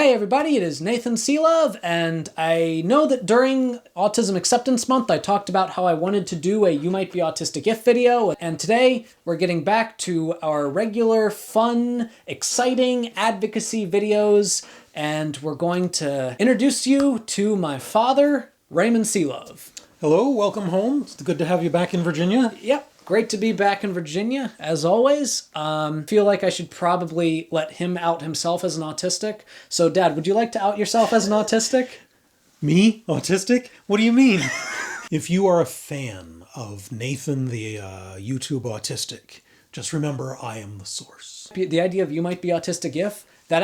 Hey everybody, it is Nathan Selove, and I know that during Autism Acceptance Month I talked about how I wanted to do a You Might Be Autistic If video, and today we're getting back to our regular, fun, exciting advocacy videos, and we're going to introduce you to my father, Ramon Selove. Hello, welcome home. It's good to have you back in Virginia. Yep. Great to be back in Virginia, as always. Feel like I should probably let him out himself as an autistic. So, Dad, would you like to out yourself as an autistic? Me? Autistic? What do you mean? If you are a fan of Nathan the YouTube Autistic, just remember I am the source. The idea of You Might Be Autistic If, that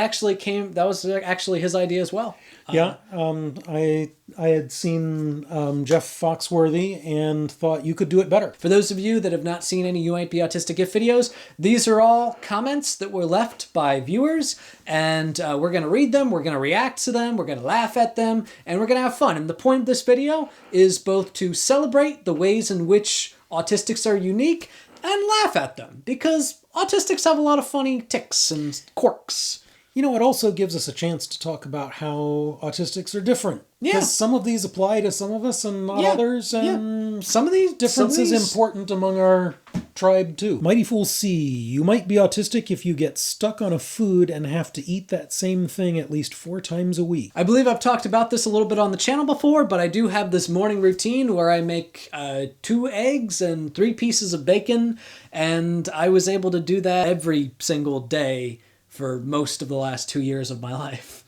was actually his idea as well. Yeah, I had seen Jeff Foxworthy and thought you could do it better. For those of you that have not seen any You Might Be Autistic If videos, these are all comments that were left by viewers, and we're going to read them, we're going to react to them, we're going to laugh at them, and we're going to have fun. And the point of this video is both to celebrate the ways in which autistics are unique and laugh at them, because autistics have a lot of funny tics and quirks. You know, it also gives us a chance to talk about how autistics are different. Yeah. Because some of these apply to some of us and not others. And some of these differences important among our tribe too. Mighty Fool C, you might be autistic if you get stuck on a food and have to eat that same thing at least 4 times a week. I believe I've talked about this a little bit on the channel before, but I do have this morning routine where I make 2 eggs and 3 pieces of bacon, and I was able to do that every single day for most of the last 2 years of my life.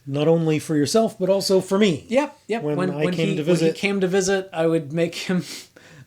Not only for yourself, but also for me. Yep. When he came to visit, I would make him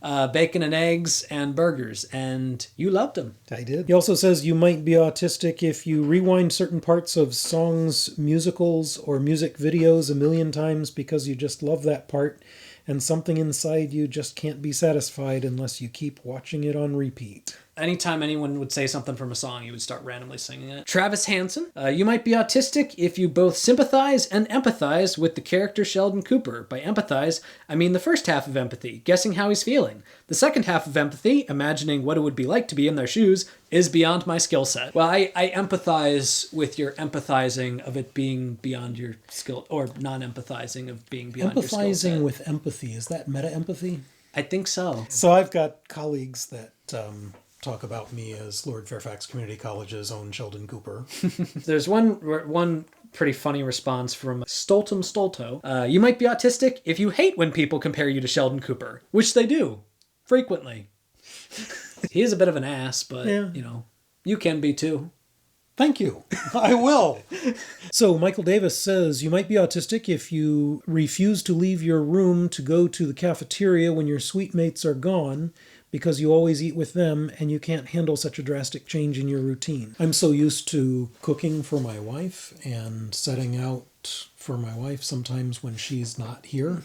bacon and eggs and burgers, and you loved them. I did. He also says you might be autistic if you rewind certain parts of songs, musicals, or music videos a million times because you just love that part, and something inside you just can't be satisfied unless you keep watching it on repeat. Anytime anyone would say something from a song, you would start randomly singing it. Travis Hansen, you might be autistic if you both sympathize and empathize with the character Sheldon Cooper. By empathize, I mean the first half of empathy, guessing how he's feeling. The second half of empathy, imagining what it would be like to be in their shoes, is beyond my skill set. Well, I empathize with your empathizing of it being beyond your skill, or non-empathizing of being beyond your skill set. Empathizing with empathy, is that meta-empathy? I think so. So I've got colleagues that talk about me as Lord Fairfax Community College's own Sheldon Cooper. There's one pretty funny response from Stoltum Stolto. You might be autistic if you hate when people compare you to Sheldon Cooper, which they do, frequently. He is a bit of an ass, but, you know, you can be too. Thank you. I will. So Michael Davis says, you might be autistic if you refuse to leave your room to go to the cafeteria when your suite mates are gone, because you always eat with them and you can't handle such a drastic change in your routine. I'm so used to cooking for my wife and setting out for my wife sometimes when she's not here.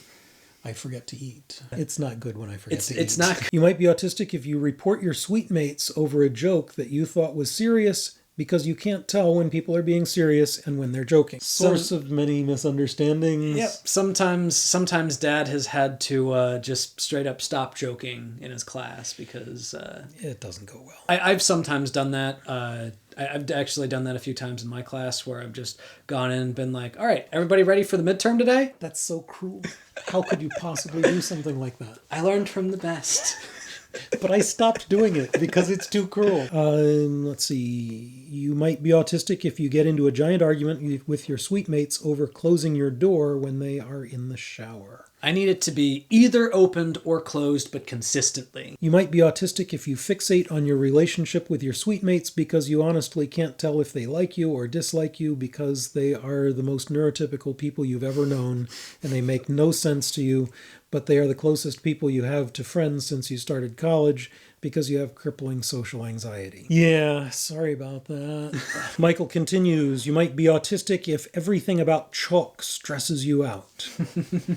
I forget to eat. It's not good when I forget to eat. It's not. You might be autistic if you report your suite mates over a joke that you thought was serious because you can't tell when people are being serious and when they're joking. Source of many misunderstandings. Yep. Sometimes Dad has had to just straight up stop joking in his class because it doesn't go well. I've sometimes done that. I've actually done that a few times in my class where I've just gone in and been like, all right, everybody ready for the midterm today? That's so cruel. How could you possibly do something like that? I learned from the best. But I stopped doing it because it's too cruel. Let's see. You might be autistic if you get into a giant argument with your suite mates over closing your door when they are in the shower. I need it to be either opened or closed, but consistently. You might be autistic if you fixate on your relationship with your suite mates because you honestly can't tell if they like you or dislike you because they are the most neurotypical people you've ever known and they make no sense to you, but they are the closest people you have to friends since you started college because you have crippling social anxiety. Yeah, sorry about that. Michael continues, you might be autistic if everything about chalk stresses you out.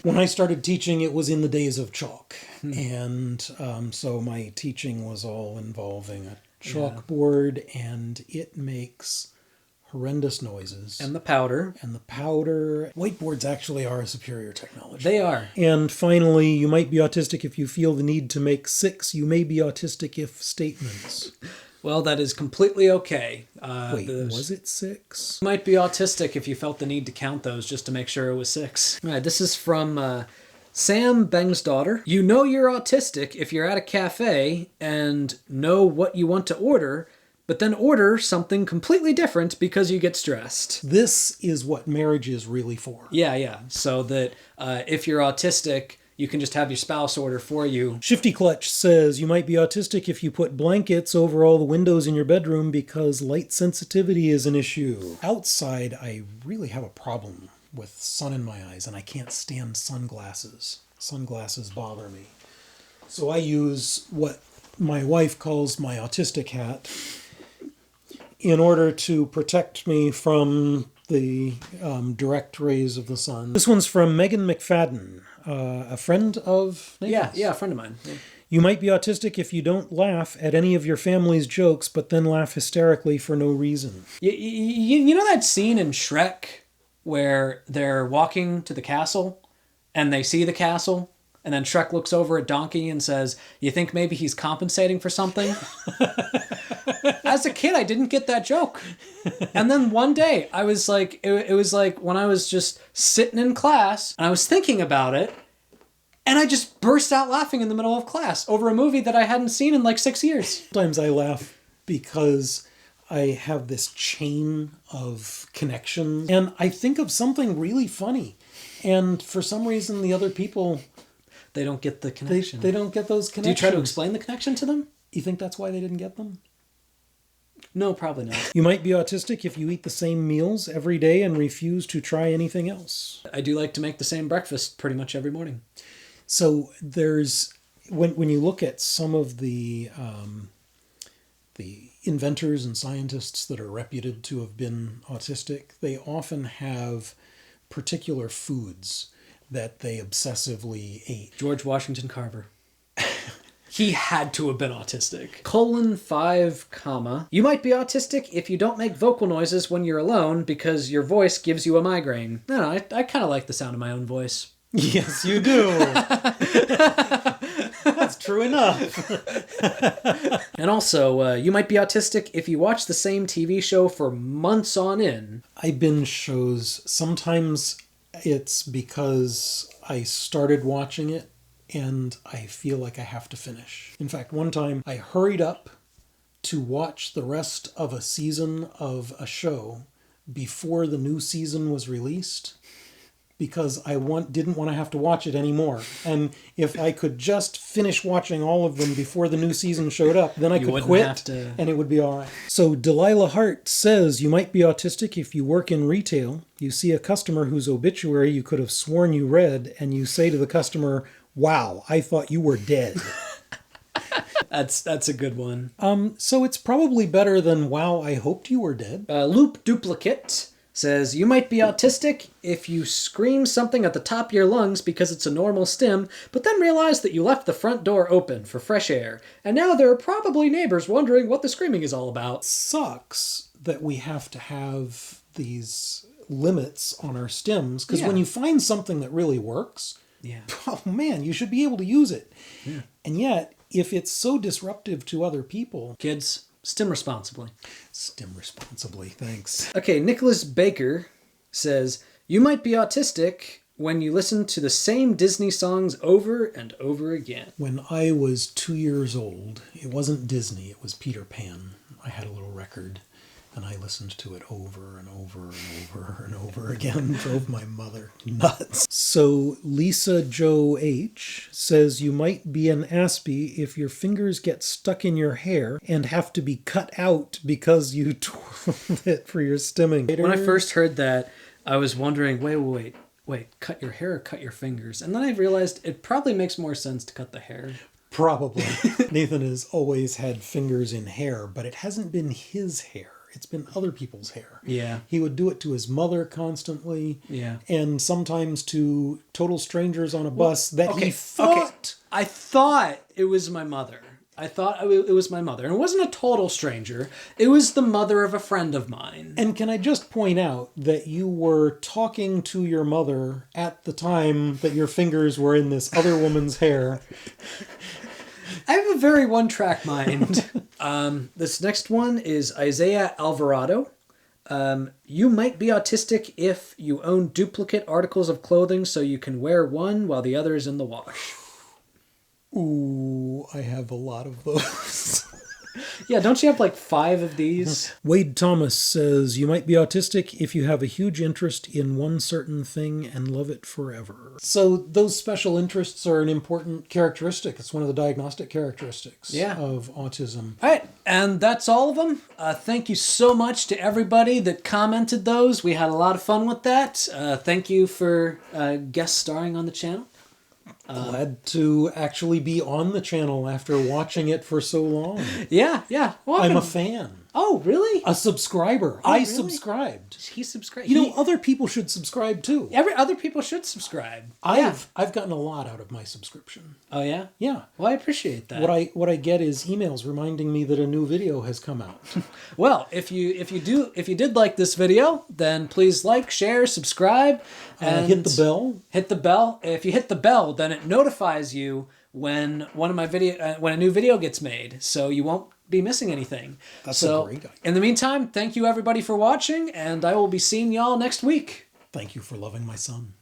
When I started teaching, it was in the days of chalk. And so my teaching was all involving a chalkboard, and it makes horrendous noises. And the powder. Whiteboards actually are a superior technology. They are. And finally, you might be autistic if you feel the need to make 6 you may be autistic if statements. Well, that is completely okay. Wait, was it 6? You might be autistic if you felt the need to count those just to make sure it was 6. All right, this is from Sam Beng's daughter. You know you're autistic if you're at a cafe and know what you want to order, but then order something completely different because you get stressed. This is what marriage is really for. Yeah. So that if you're autistic, you can just have your spouse order for you. Shifty Clutch says you might be autistic if you put blankets over all the windows in your bedroom because light sensitivity is an issue. Outside, I really have a problem with sun in my eyes, and I can't stand sunglasses. Sunglasses bother me. So I use what my wife calls my autistic hat in order to protect me from the direct rays of the sun. This one's from Megan McFadden, a friend of Nathan's. Yeah, a friend of mine. Yeah. You might be autistic if you don't laugh at any of your family's jokes, but then laugh hysterically for no reason. You know that scene in Shrek where they're walking to the castle and they see the castle? And then Shrek looks over at Donkey and says, you think maybe he's compensating for something? As a kid, I didn't get that joke. And then one day, I was like, it was like when I was just sitting in class and I was thinking about it, and I just burst out laughing in the middle of class over a movie that I hadn't seen in like 6 years. Sometimes I laugh because I have this chain of connections, and I think of something really funny. And for some reason, the other people... They don't get the connection. They don't get those connections. Do you try to explain the connection to them? You think that's why they didn't get them? No, probably not. You might be autistic if you eat the same meals every day and refuse to try anything else. I do like to make the same breakfast pretty much every morning. So there's... When you look at some of the inventors and scientists that are reputed to have been autistic, they often have particular foods that they obsessively ate. George Washington Carver. He had to have been autistic. :5, comma. You might be autistic if you don't make vocal noises when you're alone because your voice gives you a migraine. No, I kind of like the sound of my own voice. Yes, you do. That's true enough. And also, you might be autistic if you watch the same TV show for months on end. I binge shows. Sometimes it's because I started watching it and I feel like I have to finish. In fact, one time I hurried up to watch the rest of a season of a show before the new season was released because I didn't want to have to watch it anymore. And if I could just finish watching all of them before the new season showed up, then I could quit and it would be all right. So Delilah Hart says you might be autistic if you work in retail. You see a customer whose obituary you could have sworn you read, and you say to the customer, "Wow, I thought you were dead." That's a good one. So it's probably better than "Wow, I hoped you were dead." Loop Duplicate says, you might be autistic if you scream something at the top of your lungs because it's a normal stim, but then realize that you left the front door open for fresh air, and now there are probably neighbors wondering what the screaming is all about. It sucks that we have to have these limits on our stims, because when you find something that really works, oh man, you should be able to use it. Yeah. And yet, if it's so disruptive to other people... Kids, stim responsibly. Stim responsibly, thanks. Okay, Nicholas Baker says, you might be autistic when you listen to the same Disney songs over and over again. When I was 2 years old, it wasn't Disney, it was Peter Pan. I had a little record, and I listened to it over and over and over and over again. Drove my mother nuts. So Lisa Jo H. says you might be an Aspie if your fingers get stuck in your hair and have to be cut out because you twirled it for your stimming. When I first heard that, I was wondering, wait, cut your hair or cut your fingers? And then I realized it probably makes more sense to cut the hair. Probably. Nathan has always had fingers in hair, but it hasn't been his hair. It's been other people's hair. Yeah. He would do it to his mother constantly. Yeah. And sometimes to total strangers on a bus he thought... Okay. I thought it was my mother. I thought it was my mother. And it wasn't a total stranger. It was the mother of a friend of mine. And can I just point out that you were talking to your mother at the time that your fingers were in this other woman's hair? I have a very one-track mind. This next one is Isaiah Alvarado. You might be autistic if you own duplicate articles of clothing so you can wear one while the other is in the wash. Ooh, I have a lot of those. Yeah, don't you have like 5 of these? Wade Thomas says, you might be autistic if you have a huge interest in one certain thing and love it forever. So those special interests are an important characteristic. It's one of the diagnostic characteristics of autism. All right, and that's all of them. Thank you so much to everybody that commented those. We had a lot of fun with that. Thank you for guest starring on the channel. Glad to actually be on the channel after watching it for so long. Yeah. Welcome. I'm a fan. Oh, really? A subscriber. Oh, I really? Subscribed. He subscribed. You know, other people should subscribe too. Other people should subscribe. I've gotten a lot out of my subscription. Oh yeah? Yeah. Well, I appreciate that. What I get is emails reminding me that a new video has come out. Well, if you did like this video, then please like, share, subscribe, and hit the bell. Hit the bell. If you hit the bell, then it notifies you when when a new video gets made, so you won't be missing anything. That's a great idea. In the meantime, thank you everybody for watching, and I will be seeing y'all next week. Thank you for loving my son.